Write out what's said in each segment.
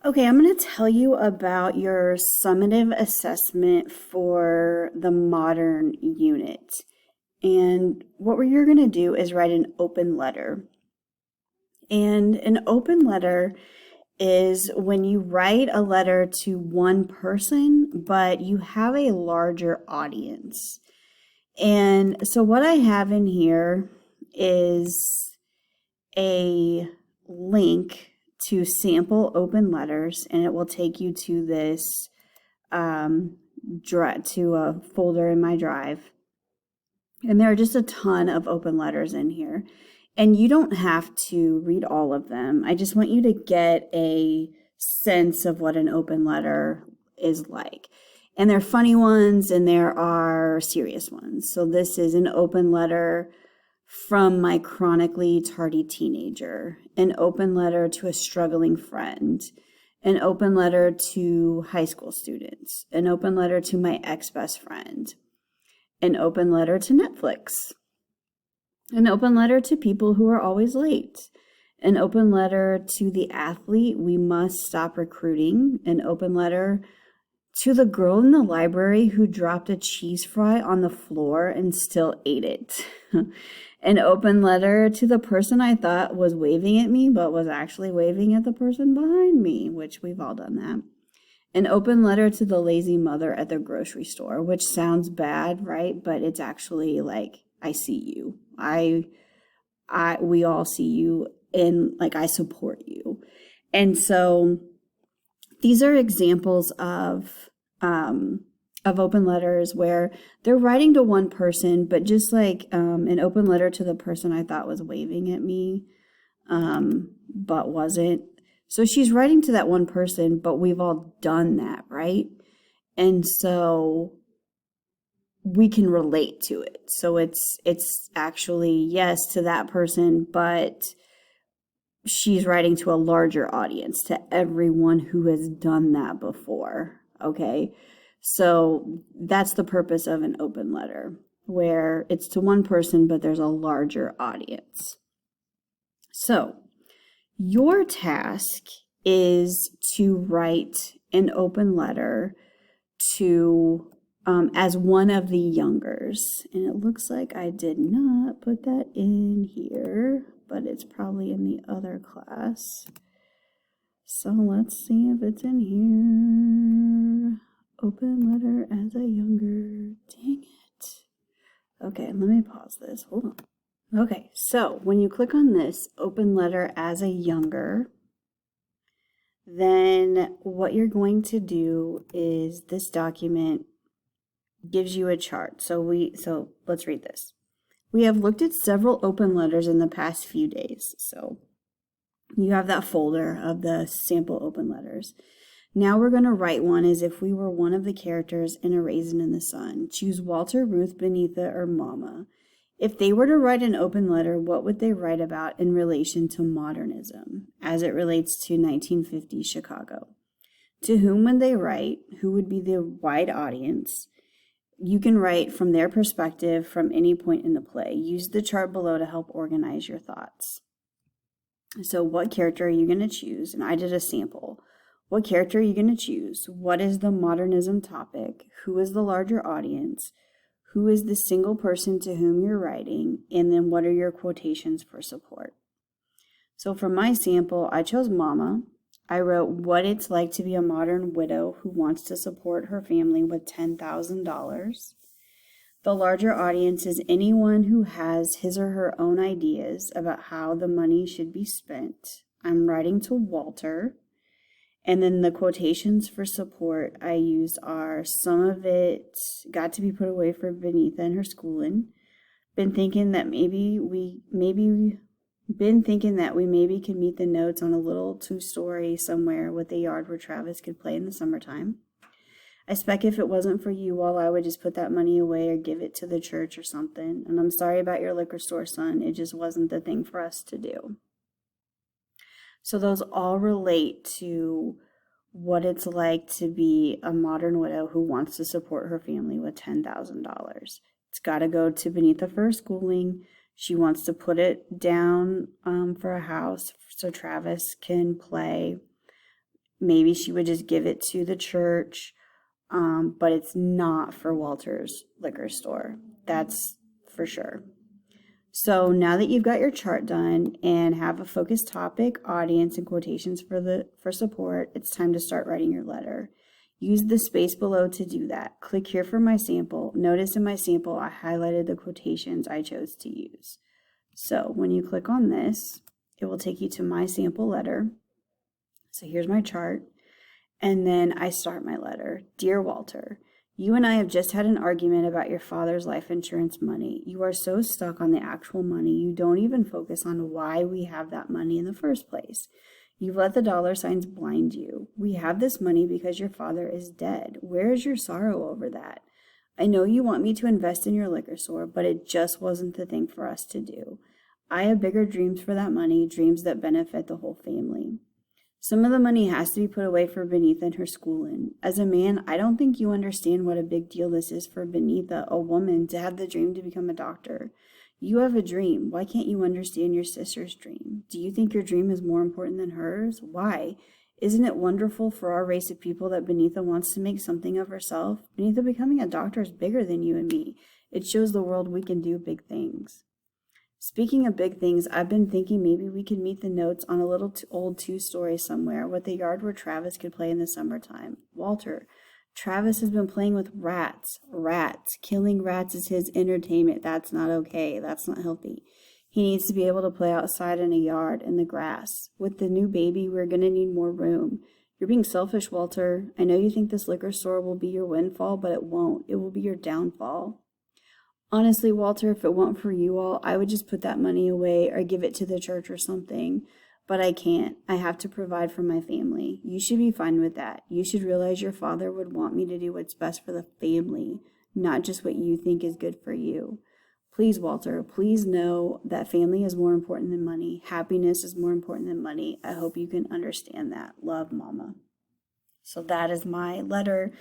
Okay, I'm going to tell you about your summative assessment for the modern unit. And what you're going to do is write an open letter. And an open letter is when you write a letter to one person, but you have a larger audience. And so what I have in here is a link to sample open letters, and it will take you to this to a folder in my drive. And there are just a ton of open letters in here. And you don't have to read all of them. I just want you to get a sense of what an open letter is like. And there are funny ones and there are serious ones. So this is an open letter from my chronically tardy teenager, an open letter to a struggling friend, an open letter to high school students, an open letter to my ex-best friend, an open letter to Netflix, an open letter to people who are always late, an open letter to the athlete we must stop recruiting, an open letter to the girl in the library who dropped a cheese fry on the floor and still ate it. An open letter to the person I thought was waving at me, but was actually waving at the person behind me, which we've all done that. An open letter to the lazy mother at the grocery store, which sounds bad, right? But it's actually like, I see you. We all see you, and like, I support you. And so these are examples of open letters where they're writing to one person, but just like an open letter to the person I thought was waving at me, but wasn't. So she's writing to that one person, but we've all done that, right? And so we can relate to it. So it's actually yes to that person, but she's writing to a larger audience, to everyone who has done that before, okay? So that's the purpose of an open letter, where it's to one person, but there's a larger audience. So your task is to write an open letter to as one of the youngers. And it looks like I did not put that in here, but it's probably in the other class. So let's see if it's in here. Open letter as a younger. Dang it. Okay, let me pause this. Hold on. Okay, so when you click on this, open letter as a younger, then what you're going to do is this document gives you a chart. So let's read this. We have looked at several open letters in the past few days. So you have that folder of the sample open letters. Now we're going to write one as if we were one of the characters in A Raisin in the Sun. Choose Walter, Ruth, Benitha, or Mama. If they were to write an open letter, what would they write about in relation to modernism as it relates to 1950s Chicago? To whom would they write? Who would be the wide audience? You can write from their perspective from any point in the play. Use the chart below to help organize your thoughts. So what character are you going to choose? And I did a sample. What character are you going to choose? What is the modernism topic? Who is the larger audience? Who is the single person to whom you're writing? And then what are your quotations for support? So for my sample, I chose Mama. I wrote what it's like to be a modern widow who wants to support her family with $10,000. The larger audience is anyone who has his or her own ideas about how the money should be spent. I'm writing to Walter. And then the quotations for support I used are, some of it got to be put away for Benitha and her schooling. Been thinking that we maybe could meet the notes on a little two-story somewhere with a yard where Travis could play in the summertime. I spec if it wasn't for you all, I would just put that money away or give it to the church or something. And I'm sorry about your liquor store, son. It just wasn't the thing for us to do. So those all relate to what it's like to be a modern widow who wants to support her family with $10,000. It's got to go to Benitha for her schooling. She wants to put it down for a house so Travis can play. maybe she would just give it to the church, but it's not for Walter's liquor store. That's for sure. So now that you've got your chart done and have a focused topic, audience, and quotations for support, it's time to start writing your letter. Use the space below to do that. Click here for my sample. Notice in my sample, I highlighted the quotations I chose to use. So when you click on this, it will take you to my sample letter. So here's my chart. And then I start my letter. Dear Walter, you and I have just had an argument about your father's life insurance money. You are so stuck on the actual money, you don't even focus on why we have that money in the first place. You've let the dollar signs blind you. We have this money because your father is dead. Where is your sorrow over that? I know you want me to invest in your liquor store, but it just wasn't the thing for us to do. I have bigger dreams for that money, dreams that benefit the whole family. Some of the money has to be put away for Benita and her schooling. As a man, I don't think you understand what a big deal this is for Benita, a woman, to have the dream to become a doctor. You have a dream. Why can't you understand your sister's dream? Do you think your dream is more important than hers? Why? Isn't it wonderful for our race of people that Benita wants to make something of herself? Benita becoming a doctor is bigger than you and me. It shows the world we can do big things. Speaking of big things, I've been thinking maybe we could meet the notes on a little old two-story somewhere with a yard where Travis could play in the summertime. Walter, Travis has been playing with rats. Rats. Killing rats is his entertainment. That's not okay. That's not healthy. He needs to be able to play outside in a yard, in the grass. With the new baby, we're going to need more room. You're being selfish, Walter. I know you think this liquor store will be your windfall, but it won't. It will be your downfall. Honestly, Walter, if it weren't for you all, I would just put that money away or give it to the church or something. But I can't. I have to provide for my family. You should be fine with that. You should realize your father would want me to do what's best for the family, not just what you think is good for you. Please, Walter, please know that family is more important than money. Happiness is more important than money. I hope you can understand that. Love, Mama. So that is my letter.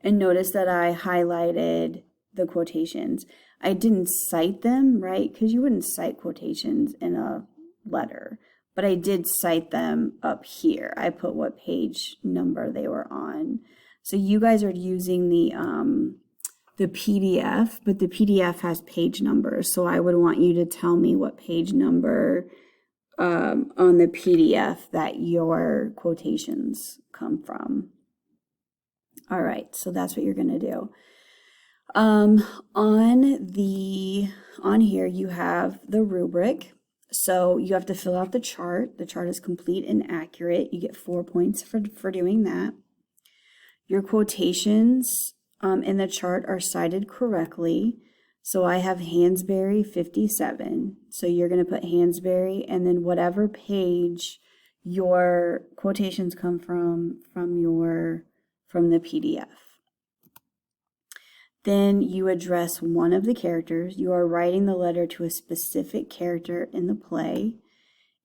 And notice that I highlighted the quotations. I didn't cite them, right? Because you wouldn't cite quotations in a letter. But I did cite them up here. I put what page number they were on. So you guys are using the PDF, but the PDF has page numbers. So I would want you to tell me what page number on the PDF that your quotations come from. All right, so that's what you're going to do. On here you have the rubric. So you have to fill out the chart. The chart is complete and accurate. You get 4 points for doing that. Your quotations in the chart are cited correctly. So I have Hansberry 57. So you're going to put Hansberry and then whatever page your quotations come from the PDF. Then you address one of the characters. You are writing the letter to a specific character in the play.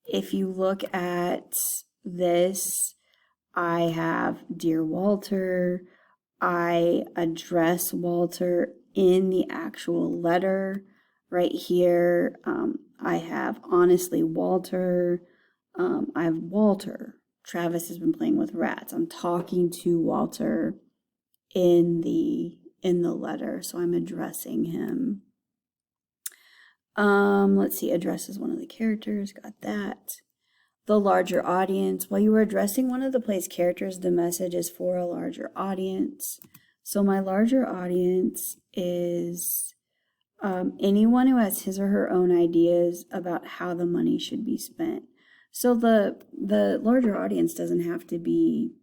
If you look at this, I have Dear Walter. I address Walter in the actual letter. Right here, I have Honestly Walter. I have Walter. Travis has been playing with rats. I'm talking to Walter in the letter, so I'm addressing him. Let's see, addresses one of the characters, got that. The larger audience, while you were addressing one of the play's characters, the message is for a larger audience. So my larger audience is anyone who has his or her own ideas about how the money should be spent. So the larger audience doesn't have to be,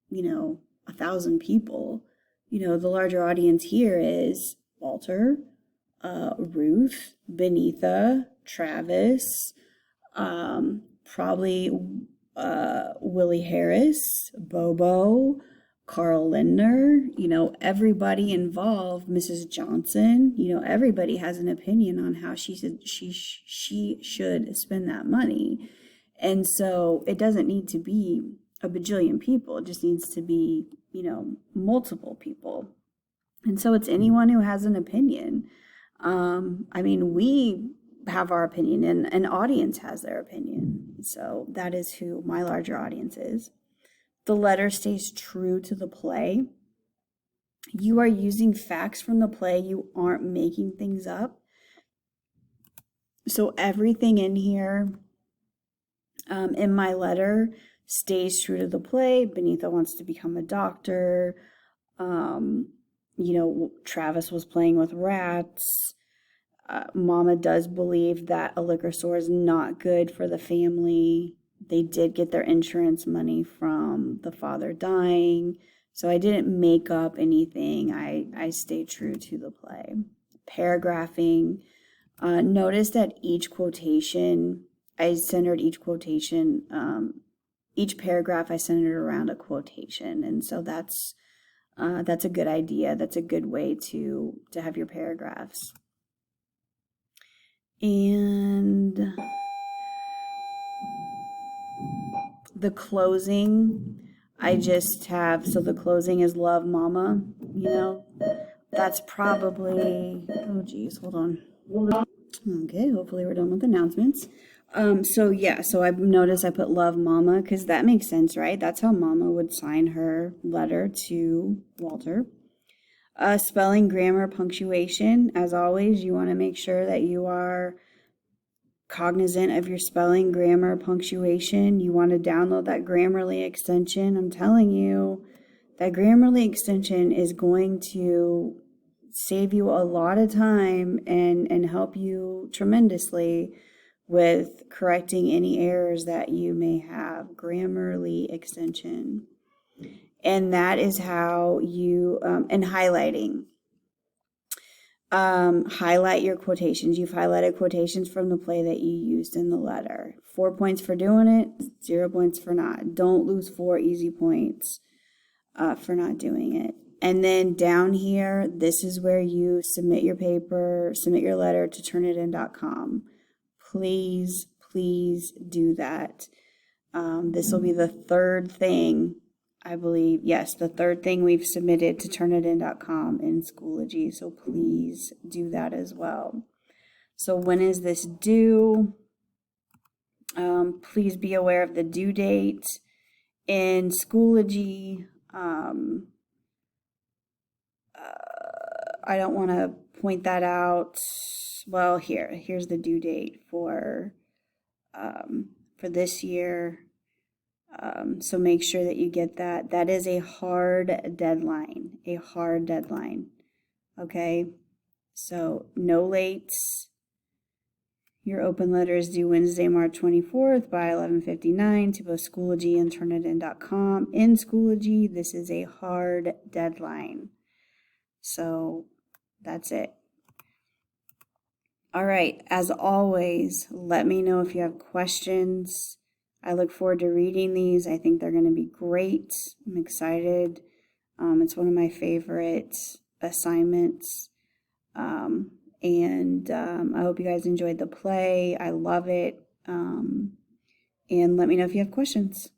1,000 people. The larger audience here is Walter, Ruth, Benita, Travis, probably Willie Harris, Bobo, Carl Lindner, everybody involved, Mrs. Johnson, everybody has an opinion on how she should spend that money. And so it doesn't need to be a bajillion people. It just needs to be, multiple people. And so it's anyone who has an opinion. We have our opinion and an audience has their opinion. So that is who my larger audience is. the letter stays true to the play. You are using facts from the play. You aren't making things up. So everything in here, in my letter, stays true to the play. Benita wants to become a doctor. Travis was playing with rats. Mama does believe that a liquor store is not good for the family. They did get their insurance money from the father dying. So I didn't make up anything. I stayed true to the play. Paragraphing. Notice that each quotation, I centered each quotation, each paragraph I centered around a quotation. And so that's a good idea. That's a good way to have your paragraphs. And the closing, I just have, so the closing is love mama, that's probably, oh geez, hold on. Okay, hopefully we're done with announcements. So I've noticed I put love mama because that makes sense, right? That's how mama would sign her letter to Walter. Spelling, grammar, punctuation. As always, you want to make sure that you are cognizant of your spelling, grammar, punctuation. You want to download that Grammarly extension. I'm telling you, that Grammarly extension is going to save you a lot of time and help you tremendously with correcting any errors that you may have. Grammarly extension. And that is how you, and highlighting. Highlight your quotations. You've highlighted quotations from the play that you used in the letter. 4 points for doing it, 0 points for not. Don't lose 4 easy points for not doing it. And then down here, this is where you submit your paper, submit your letter to turnitin.com. Please do that. This will be the third thing, I believe. Yes, the third thing we've submitted to turnitin.com in Schoology. So please do that as well. So when is this due? Please be aware of the due date. In Schoology, I don't want to point that out. Well, here's the due date for this year. So make sure that you get that. That is a hard deadline. Okay? So no lates. Your open letter is due Wednesday, March 24th by 11:59 to both Schoology and turnitin.com. In Schoology, this is a hard deadline. So that's it. All right. As always, let me know if you have questions. I look forward to reading these. I think they're going to be great. I'm excited. It's one of my favorite assignments. And I hope you guys enjoyed the play. I love it. And let me know if you have questions.